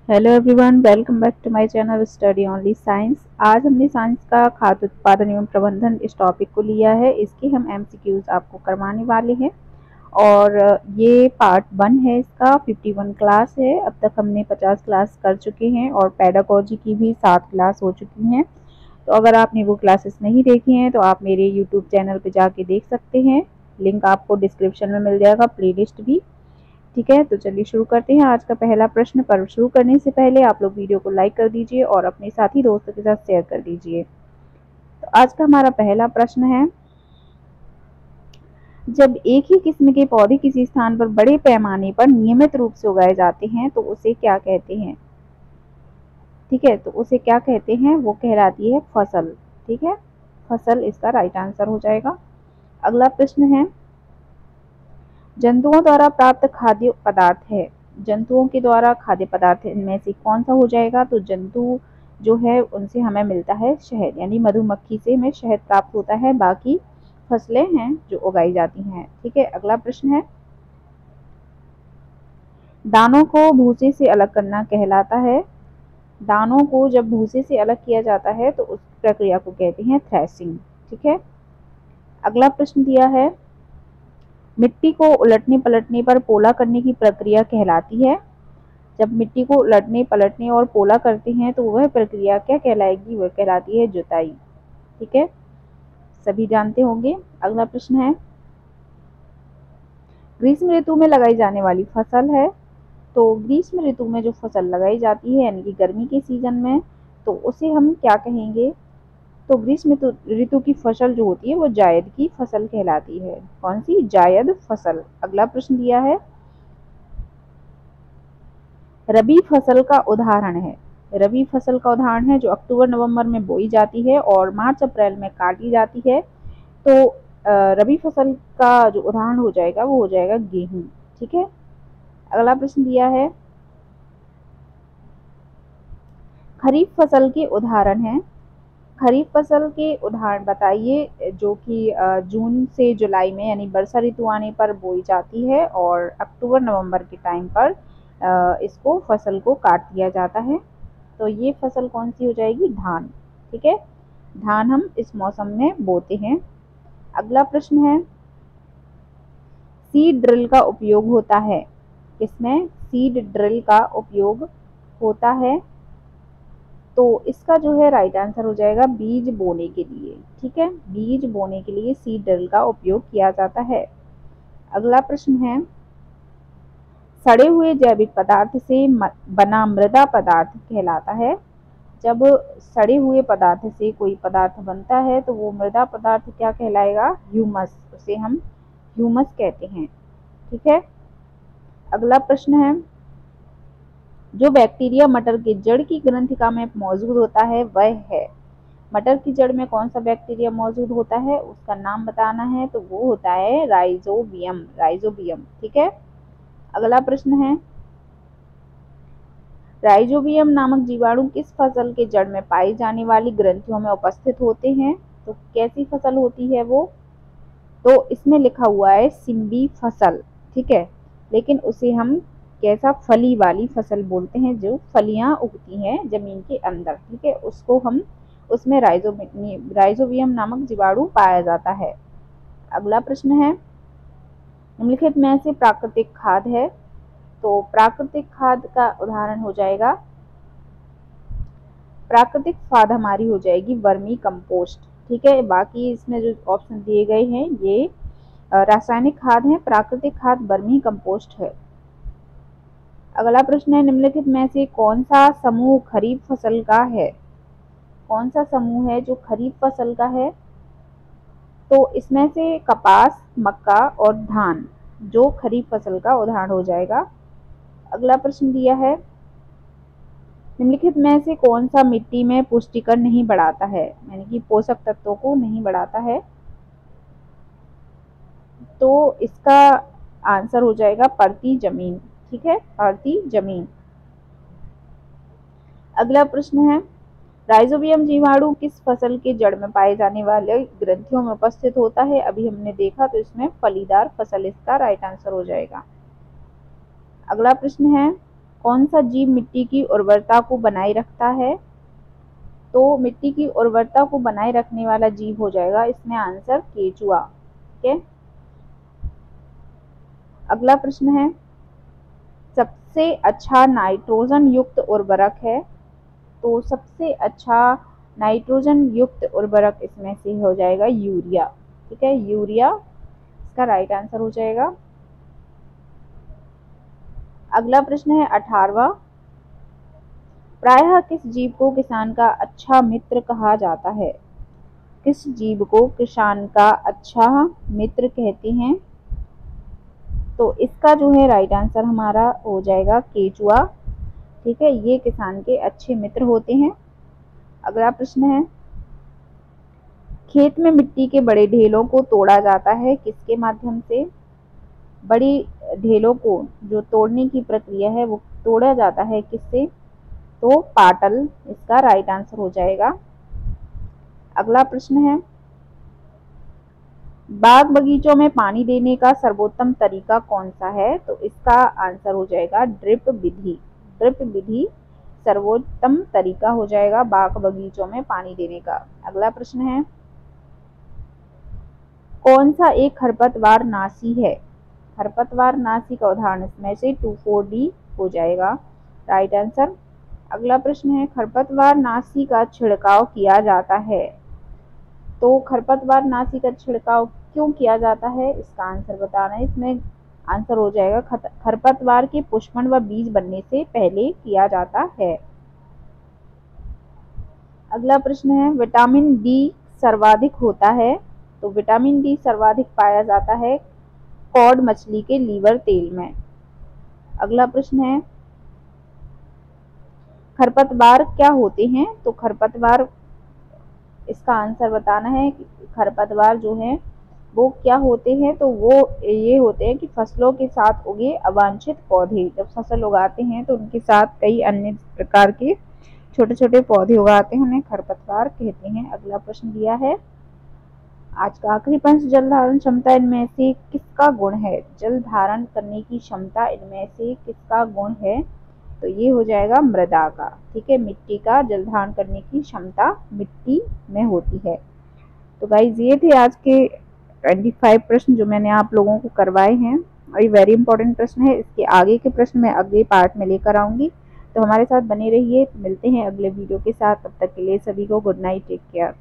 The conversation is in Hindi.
Hello everyone, welcome back to my channel study only science. आज हमने साइंस का खाद्य उत्पादन एवं प्रबंधन इस टॉपिक को लिया है। इसके हम एमसीक्यूज आपको करवाने वाले हैं और ये पार्ट 1 है। इसका 51 क्लास है। अब तक हमने 50 क्लास कर चुके हैं और पेडागोजी की भी 7 क्लास हो चुकी हैं। तो अगर आपने वो क्लासेस नहीं देखी हैं तो आप मेरे यूट्यूब चैनल पे जाके देख सकते हैं। लिंक आपको डिस्क्रिप्शन में मिल जाएगा, प्लेलिस्ट भी। ठीक है, तो चलिए शुरू करते हैं आज का पहला प्रश्न। पर शुरू करने से पहले आप लोग वीडियो को लाइक कर दीजिए और अपने साथी दोस्तों के साथ शेयर कर दीजिए। तो आज का हमारा पहला प्रश्न है, जब एक ही किस्म के पौधे किसी स्थान पर बड़े पैमाने पर नियमित रूप से उगाए जाते हैं तो उसे क्या कहते हैं? ठीक है, तो उसे क्या कहते हैं? वो कहलाती है फसल। ठीक है, फसल इसका राइट आंसर हो जाएगा। अगला प्रश्न है, जंतुओं द्वारा प्राप्त खाद्य पदार्थ है। जंतुओं के द्वारा खाद्य पदार्थ इनमें से कौन सा हो जाएगा? तो जंतु जो है उनसे हमें मिलता है शहद, यानी मधुमक्खी से हमें शहद प्राप्त होता है। बाकी फसलें हैं जो उगाई जाती हैं। ठीक है, अगला प्रश्न है, दानों को भूसे से अलग करना कहलाता है। दानों को जब भूसे से अलग किया जाता है तो उस प्रक्रिया को कहते हैं थ्रेसिंग। ठीक है, अगला प्रश्न दिया है, मिट्टी को उलटने पलटने पर पोला करने की प्रक्रिया कहलाती है। जब मिट्टी को उलटने पलटने और पोला करते हैं तो वह प्रक्रिया क्या कहलाएगी? वह कहलाती है जुताई। ठीक है, सभी जानते होंगे। अगला प्रश्न है, ग्रीष्म ऋतु में लगाई जाने वाली फसल है। तो ग्रीष्म ऋतु में जो फसल लगाई जाती है यानी कि गर्मी के सीजन में, तो उसे हम क्या कहेंगे? तो ग्रीष्म ऋतु की फसल जो होती है वो जायद की फसल कहलाती है। कौन सी? जायद फसल। अगला प्रश्न दिया है, रबी फसल का उदाहरण है। रबी फसल का उदाहरण है जो अक्टूबर नवंबर में बोई जाती है और मार्च अप्रैल में काटी जाती है। तो रबी फसल का जो उदाहरण हो जाएगा वो हो जाएगा गेहूं। ठीक है, अगला प्रश्न दिया है, खरीफ फसल के उदाहरण है। खरीफ फसल के उदाहरण बताइए जो कि जून से जुलाई में यानी वर्षा ऋतु आने पर बोई जाती है और अक्टूबर नवंबर के टाइम पर इसको फसल को काट दिया जाता है। तो ये फसल कौन सी हो जाएगी? धान। ठीक है, धान हम इस मौसम में बोते हैं। अगला प्रश्न है, सीड ड्रिल का उपयोग होता है। किसमें? सीड ड्रिल का उपयोग होता है। तो इसका जो है राइट आंसर हो जाएगा बीज बोने के लिए। ठीक है, बीज बोने के लिए सीड ड्रिल का उपयोग किया जाता है। अगला प्रश्न है, सड़े हुए जैविक पदार्थ से बना मृदा पदार्थ कहलाता है। जब सड़े हुए पदार्थ से कोई पदार्थ बनता है तो वो मृदा पदार्थ क्या कहलाएगा? ह्यूमस। उसे हम ह्यूमस कहते हैं। ठीक है, अगला प्रश्न है, जो बैक्टीरिया मटर की जड़ की ग्रंथिका में मौजूद होता है वह है। मटर की जड़ में कौन सा बैक्टीरिया मौजूद होता है? उसका नाम बताना है। तो वो होता है राइजोबियम। राइजोबियम। ठीक है, अगला प्रश्न है, राइजोबियम नामक जीवाणु किस फसल के जड़ में पाई जाने वाली ग्रंथियों में उपस्थित होते हैं? तो कैसी फसल होती है वो? तो इसमें लिखा हुआ है सिम्बी फसल। ठीक है, लेकिन उसे हम कैसा? फली वाली फसल बोलते हैं, जो फलियां उगती हैं जमीन के अंदर। ठीक है, उसको हम उसमें राइजोबियम नामक जीवाणु पाया जाता है। अगला प्रश्न है, निम्नलिखित में से प्राकृतिक खाद है। तो प्राकृतिक खाद का उदाहरण हो जाएगा, प्राकृतिक खाद हमारी हो जाएगी वर्मी कंपोस्ट। ठीक है, बाकी इसमें जो ऑप्शन दिए गए हैं ये रासायनिक खाद है। प्राकृतिक खाद वर्मी कंपोस्ट है। अगला प्रश्न है, निम्नलिखित में से कौन सा समूह खरीफ फसल का है? कौन सा समूह है जो खरीफ फसल का है? तो इसमें से कपास, मक्का और धान जो खरीफ फसल का उदाहरण हो जाएगा। अगला प्रश्न दिया है, निम्नलिखित में से कौन सा मिट्टी में पुष्टिकर नहीं बढ़ाता है, यानी कि पोषक तत्वों को नहीं बढ़ाता है? तो इसका आंसर हो जाएगा परती जमीन। ठीक है, परती जमीन। अगला प्रश्न है, राइजोबियम जीवाणु किस फसल के जड़ में पाए जाने वाले ग्रंथियों में उपस्थित होता है? अभी हमने देखा, तो इसमें फलीदार फसल इसका राइट आंसर हो जाएगा। अगला प्रश्न है, कौन सा जीव मिट्टी की उर्वरता को बनाए रखता है? तो मिट्टी की उर्वरता को बनाए रखने वाला जीव हो जाएगा इसमें आंसर केचुआ। ठीक है। अगला प्रश्न है, सबसे अच्छा नाइट्रोजन युक्त उर्वरक है? तो सबसे अच्छा नाइट्रोजन युक्त उर्वरक इसमें से हो जाएगा यूरिया। ठीक है, यूरिया इसका राइट आंसर हो जाएगा। अगला प्रश्न है 18वां, प्रायः किस जीव को किसान का अच्छा मित्र कहा जाता है? किस जीव को किसान का अच्छा मित्र कहते हैं? तो इसका जो है राइट आंसर हमारा हो जाएगा केचुआ। ठीक है, ये किसान के अच्छे मित्र होते हैं। अगला प्रश्न है, खेत में मिट्टी के बड़े ढेलों को तोड़ा जाता है किसके माध्यम से? बड़ी ढेलों को जो तोड़ने की प्रक्रिया है वो तोड़ा जाता है किससे? तो पाटल इसका राइट आंसर हो जाएगा। अगला प्रश्न है, बाग बगीचों में पानी देने का सर्वोत्तम तरीका कौन सा है? तो इसका आंसर हो जाएगा ड्रिप विधि। ड्रिप विधि सर्वोत्तम तरीका हो जाएगा बाग बगीचों में पानी देने का। अगला प्रश्न है, कौन सा एक खरपतवार नाशी है? खरपतवार नाशी का उदाहरण इसमें से 2,4-D हो जाएगा राइट आंसर। अगला प्रश्न है, खरपतवार नाशी का छिड़काव किया जाता है? तो खरपतवार नाशी का छिड़काव क्यों किया जाता है? इसका आंसर बताना है। इसमें आंसर हो जाएगा खरपतवार के पुष्पन व बीज बनने से पहले किया जाता है। अगला प्रश्न है, विटामिन डी सर्वाधिक होता है? तो विटामिन डी सर्वाधिक पाया जाता है कॉड मछली के लीवर तेल में। अगला प्रश्न है, खरपतवार क्या होते हैं? तो खरपतवार इसका आंसर बताना है कि खरपतवार जो है वो क्या होते हैं? तो वो ये होते हैं कि फसलों के साथ उगे अवांछित पौधे। जब फसल उगाते हैं तो उनके साथ कई अन्य प्रकार के छोटे छोटे पौधे उगाते हैं, उन्हें खरपतवार कहते हैं। अगला प्रश्न दिया है आज का आखिरी प्रश्न, जल धारण क्षमता इनमें से किसका गुण है? जल धारण करने की क्षमता इनमें से किसका गुण है? तो ये हो जाएगा मृदा का। ठीक है, मिट्टी का जल धारण करने की क्षमता मिट्टी में होती है। तो गाइज ये थे आज के 25 प्रश्न जो मैंने आप लोगों को करवाए हैं और ये वेरी इंपॉर्टेंट प्रश्न है। इसके आगे के प्रश्न मैं अगले पार्ट में लेकर आऊंगी, तो हमारे साथ बने रहिए। मिलते हैं अगले वीडियो के साथ, तब तक के लिए सभी को गुड नाइट, टेक केयर।